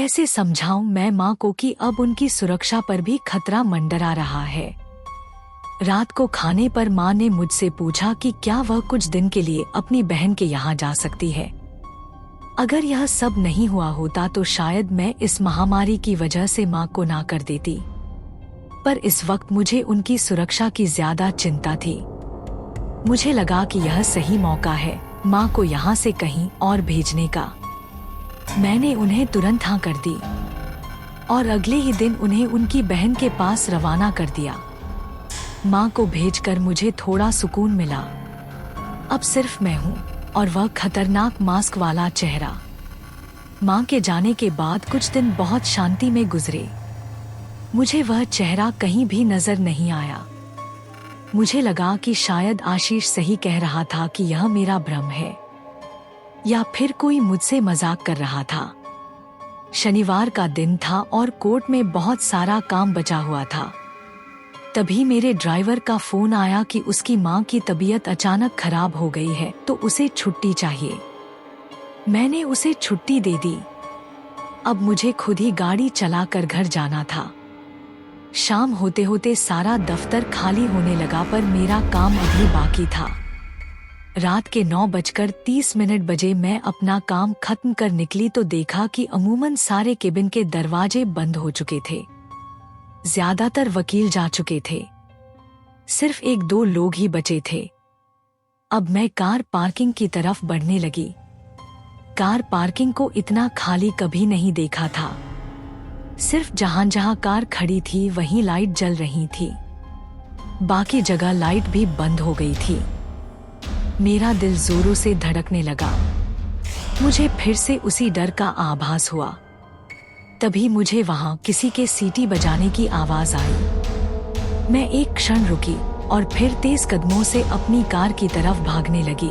कैसे समझाऊं मैं माँ को कि अब उनकी सुरक्षा पर भी खतरा मंडरा रहा है। रात को खाने पर माँ ने मुझसे पूछा कि क्या वह कुछ दिन के लिए अपनी बहन के यहाँ जा सकती है। अगर यह सब नहीं हुआ होता तो शायद मैं इस महामारी की वजह से माँ को ना कर देती, पर इस वक्त मुझे उनकी सुरक्षा की ज्यादा चिंता थी। मुझे लगा कि यह सही मौका है माँ को यहाँ से कहीं और भेजने का। मैंने उन्हें तुरंत हाँ कर दी और अगले ही दिन उन्हें उनकी बहन के पास रवाना कर दिया। माँ को भेजकर मुझे थोड़ा सुकून मिला। अब सिर्फ मैं हूँ और वह खतरनाक मास्क वाला चेहरा। माँ के जाने के बाद कुछ दिन बहुत शांति में गुजरे। मुझे वह चेहरा कहीं भी नजर नहीं आया। मुझे लगा कि शायद आशीष सही कह रहा था कि यह मेरा भ्रम है, या फिर कोई मुझसे मजाक कर रहा था। शनिवार का दिन था और कोर्ट में बहुत सारा काम बचा हुआ था। तभी मेरे ड्राइवर का फोन आया कि उसकी माँ की तबीयत अचानक खराब हो गई है तो उसे छुट्टी चाहिए। मैंने उसे छुट्टी दे दी। अब मुझे खुद ही गाड़ी चलाकर घर जाना था। शाम होते होते सारा दफ्तर खाली होने लगा, पर मेरा काम अभी बाकी था। रात के 9:30 बजे मैं अपना काम खत्म कर निकली तो देखा कि अमूमन सारे केबिन के दरवाजे बंद हो चुके थे। ज्यादातर वकील जा चुके थे, सिर्फ 1-2 लोग ही बचे थे। अब मैं कार पार्किंग की तरफ बढ़ने लगी। कार पार्किंग को इतना खाली कभी नहीं देखा था। सिर्फ जहां जहां कार खड़ी थी वहीं लाइट जल रही थी, बाकी जगह लाइट भी बंद हो गई थी। मेरा दिल जोरों से धड़कने लगा। मुझे फिर से उसी डर का आभास हुआ। तभी मुझे वहां किसी के सीटी बजाने की आवाज आई। मैं एक क्षण रुकी और फिर तेज कदमों से अपनी कार की तरफ भागने लगी।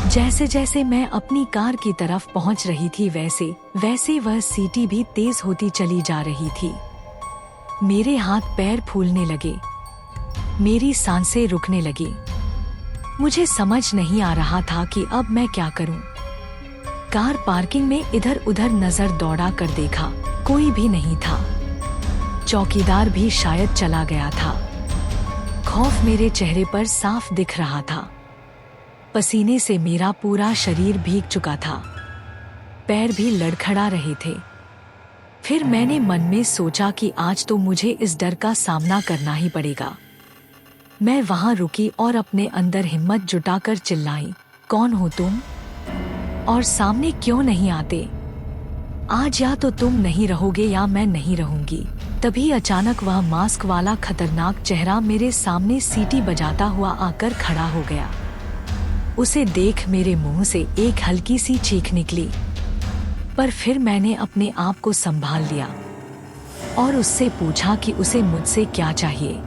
जैसे जैसे मैं अपनी कार की तरफ पहुंच रही थी वैसे वैसे वह सीटी भी तेज होती चली जा रही थी। मेरे हाथ पैर फूलने लगे, मेरी सांसें रुकने लगी। मुझे समझ नहीं आ रहा था कि अब मैं क्या करूं। कार पार्किंग में इधर उधर नजर दौड़ा कर देखा, कोई भी नहीं था। चौकीदार भी शायद चला गया था। खौफ मेरे चेहरे पर साफ दिख रहा था। पसीने से मेरा पूरा शरीर भीग चुका था, पैर भी लड़खड़ा रहे थे। फिर मैंने मन में सोचा कि आज तो मुझे इस डर का सामना करना ही पड़ेगा। मैं वहां रुकी और अपने अंदर हिम्मत जुटाकर चिल्लाई, कौन हो तुम और सामने क्यों नहीं आते? आज या तो तुम नहीं रहोगे या मैं नहीं रहूंगी। तभी अचानक वह मास्क वाला खतरनाक चेहरा मेरे सामने सीटी बजाता हुआ आकर खड़ा हो गया। उसे देख मेरे मुंह से एक हल्की सी चीख निकली, पर फिर मैंने अपने आप को संभाल लिया और उससे पूछा कि उसे मुझसे क्या चाहिए।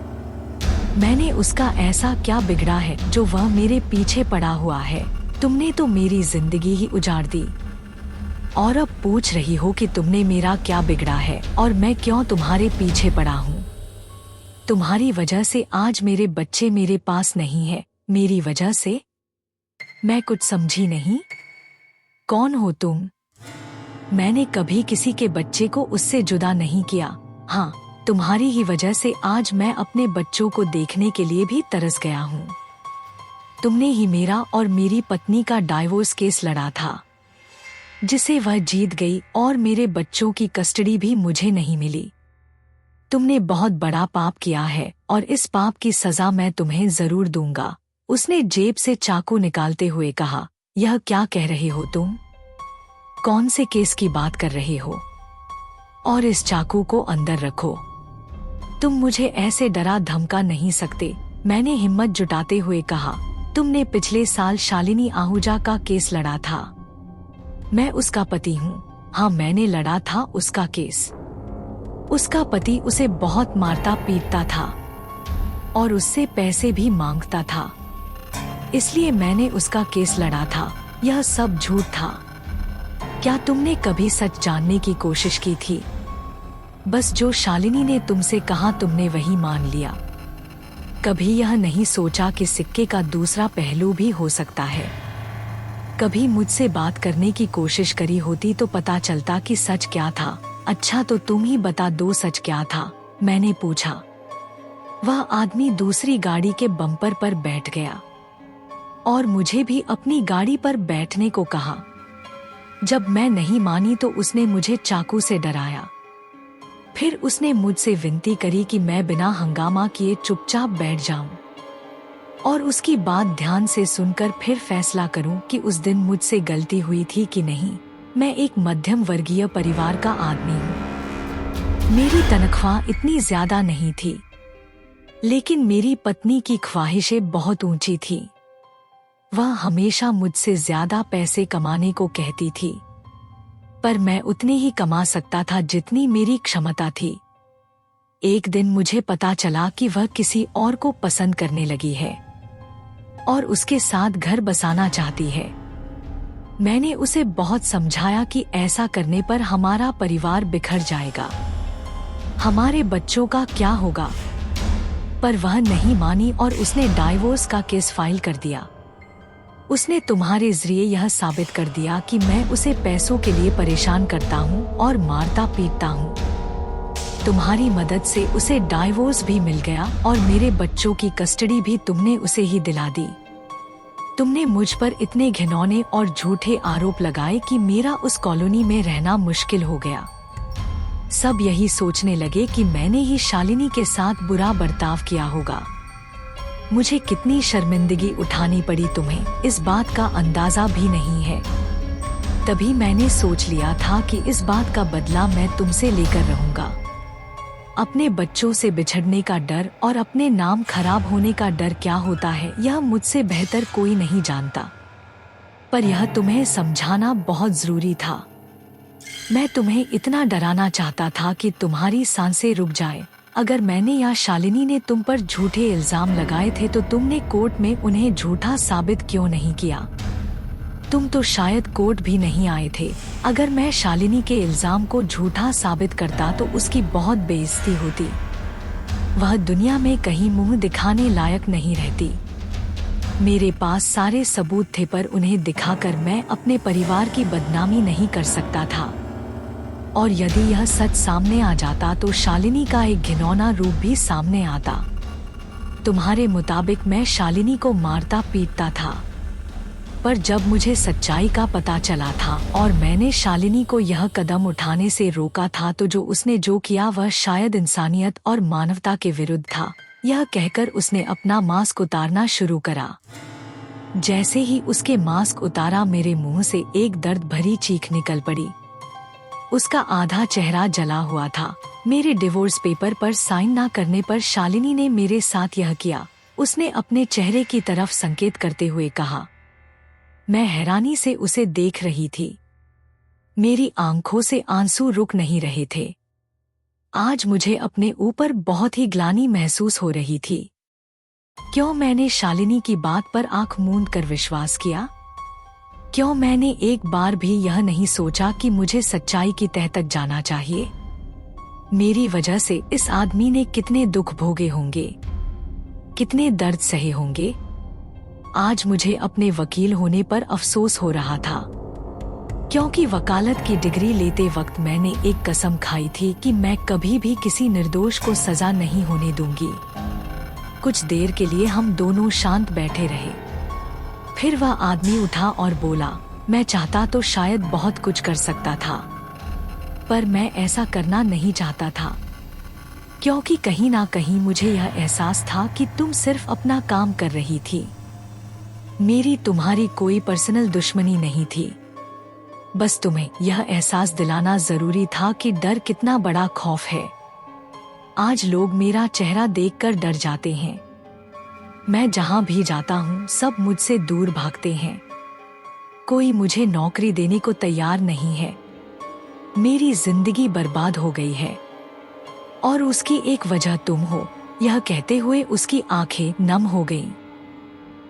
मैंने उसका ऐसा क्या बिगड़ा है जो वह मेरे पीछे पड़ा हुआ है? तुमने तो मेरी जिंदगी ही उजाड़ दी और अब पूछ रही हो कि तुमने मेरा क्या बिगड़ा है और मैं क्यों तुम्हारे पीछे पड़ा हूँ। तुम्हारी वजह से आज मेरे बच्चे मेरे पास नहीं है। मेरी वजह से? मैं कुछ समझी नहीं। कौन हो तुम? मैंने कभी किसी के बच्चे को उससे जुदा नहीं किया। हाँ, तुम्हारी ही वजह से आज मैं अपने बच्चों को देखने के लिए भी तरस गया हूँ। तुमने ही मेरा और मेरी पत्नी का डाइवोर्स केस लड़ा था, जिसे वह जीत गई और मेरे बच्चों की कस्टडी भी मुझे नहीं मिली। तुमने बहुत बड़ा पाप किया है और इस पाप की सजा मैं तुम्हें जरूर दूंगा। उसने जेब से चाकू निकालते हुए कहा, यह क्या कह रहे हो तुम? कौन से केस की बात कर रहे हो? और इस चाकू को अंदर रखो। तुम मुझे ऐसे डरा धमका नहीं सकते। मैंने हिम्मत जुटाते हुए कहा, तुमने पिछले साल शालिनी आहूजा का केस लड़ा था। मैं उसका पति हूँ। हाँ, मैंने लड़ा था उसका केस। उसका पति उसे बहुत मारता पीटता था और उससे पैसे भी मांगता था, इसलिए मैंने उसका केस लड़ा था। यह सब झूठ था। क्या तुमने कभी सच जानने की कोशिश की थी? बस जो शालिनी ने तुमसे कहा तुमने वही मान लिया। कभी यह नहीं सोचा कि सिक्के का दूसरा पहलू भी हो सकता है। कभी मुझसे बात करने की कोशिश करी होती तो पता चलता कि सच क्या था। अच्छा तो तुम ही बता दो सच क्या था, मैंने पूछा। वह आदमी दूसरी गाड़ी के बम्पर पर बैठ गया और मुझे भी अपनी गाड़ी पर बैठने को कहा। जब मैं नहीं मानी तो उसने मुझे चाकू से डराया। फिर उसने मुझसे विनती करी कि मैं बिना हंगामा किए चुपचाप बैठ जाऊं और उसकी बात ध्यान से सुनकर फिर फैसला करूं कि उस दिन मुझसे गलती हुई थी कि नहीं। मैं एक मध्यम वर्गीय परिवार का आदमी हूं। मेरी तनख्वाह इतनी ज्यादा नहीं थी, लेकिन मेरी पत्नी की ख्वाहिशें बहुत ऊंची थी। वह हमेशा मुझसे ज्यादा पैसे कमाने को कहती थी, पर मैं उतने ही कमा सकता था जितनी मेरी क्षमता थी। एक दिन मुझे पता चला कि वह किसी और को पसंद करने लगी है और उसके साथ घर बसाना चाहती है। मैंने उसे बहुत समझाया कि ऐसा करने पर हमारा परिवार बिखर जाएगा, हमारे बच्चों का क्या होगा, पर वह नहीं मानी और उसने डाइवोर्स का केस फाइल कर दिया। उसने तुम्हारे जरिए यह साबित कर दिया कि मैं उसे पैसों के लिए परेशान करता हूँ और मारता पीटता हूँ। तुम्हारी मदद से उसे डाइवोर्स भी मिल गया और मेरे बच्चों की कस्टडी भी तुमने उसे ही दिला दी। तुमने मुझ पर इतने घिनौने और झूठे आरोप लगाए कि मेरा उस कॉलोनी में रहना मुश्किल हो गया। सब यही सोचने लगे कि मैंने ही शालिनी के साथ बुरा बर्ताव किया होगा। मुझे कितनी शर्मिंदगी उठानी पड़ी तुम्हें इस बात का अंदाजा भी नहीं है। तभी मैंने सोच लिया था कि इस बात का बदला मैं तुमसे लेकर रहूंगा। अपने बच्चों से बिछड़ने का डर और अपने नाम खराब होने का डर क्या होता है यह मुझसे बेहतर कोई नहीं जानता, पर यह तुम्हें समझाना बहुत जरूरी था। मैं तुम्हें इतना डराना चाहता था कि तुम्हारी सांसें रुक जाए। अगर मैंने या शालिनी ने तुम पर झूठे इल्जाम लगाए थे तो तुमने कोर्ट में उन्हें झूठा साबित क्यों नहीं किया? तुम तो शायद कोर्ट भी नहीं आए थे। अगर मैं शालिनी के इल्जाम को झूठा साबित करता तो उसकी बहुत बेइज्जती होती। वह दुनिया में कहीं मुंह दिखाने लायक नहीं रहती। मेरे पास सारे सबूत थे, पर उन्हें दिखाकर मैं अपने परिवार की बदनामी नहीं कर सकता था। और यदि यह सच सामने आ जाता तो शालिनी का एक घिनौना रूप भी सामने आता। तुम्हारे मुताबिक मैं शालिनी को मारता पीटता था, पर जब मुझे सच्चाई का पता चला था और मैंने शालिनी को यह कदम उठाने से रोका था तो जो उसने जो किया वह शायद इंसानियत और मानवता के विरुद्ध था। यह कहकर उसने अपना मास्क उतारना शुरू करा। जैसे ही उसके मास्क उतारा मेरे मुंह से एक दर्द भरी चीख निकल पड़ी। उसका आधा चेहरा जला हुआ था। मेरे डिवोर्स पेपर पर साइन ना करने पर शालिनी ने मेरे साथ यह किया, उसने अपने चेहरे की तरफ संकेत करते हुए कहा। मैं हैरानी से उसे देख रही थी। मेरी आंखों से आंसू रुक नहीं रहे थे। आज मुझे अपने ऊपर बहुत ही ग्लानि महसूस हो रही थी। क्यों मैंने शालिनी की बात पर आंख मूंद कर विश्वास किया? क्यों मैंने एक बार भी यह नहीं सोचा कि मुझे सच्चाई की तह तक जाना चाहिए? मेरी वजह से इस आदमी ने कितने दुख भोगे होंगे, कितने दर्द सहे होंगे। आज मुझे अपने वकील होने पर अफसोस हो रहा था, क्योंकि वकालत की डिग्री लेते वक्त मैंने एक कसम खाई थी कि मैं कभी भी किसी निर्दोष को सजा नहीं होने दूंगी। कुछ देर के लिए हम दोनों शांत बैठे रहे। फिर वह आदमी उठा और बोला, मैं चाहता तो शायद बहुत कुछ कर सकता था, पर मैं ऐसा करना नहीं चाहता था, क्योंकि कहीं ना कहीं मुझे यह एहसास था कि तुम सिर्फ अपना काम कर रही थी। मेरी तुम्हारी कोई पर्सनल दुश्मनी नहीं थी। बस तुम्हें यह एहसास दिलाना जरूरी था कि डर कितना बड़ा खौफ है। आज लोग मेरा चेहरा देखकर डर जाते हैं। मैं जहां भी जाता हूं सब मुझसे दूर भागते हैं। कोई मुझे नौकरी देने को तैयार नहीं है। मेरी जिंदगी बर्बाद हो गई है और उसकी एक वजह तुम हो। यह कहते हुए उसकी आंखें नम हो गईं।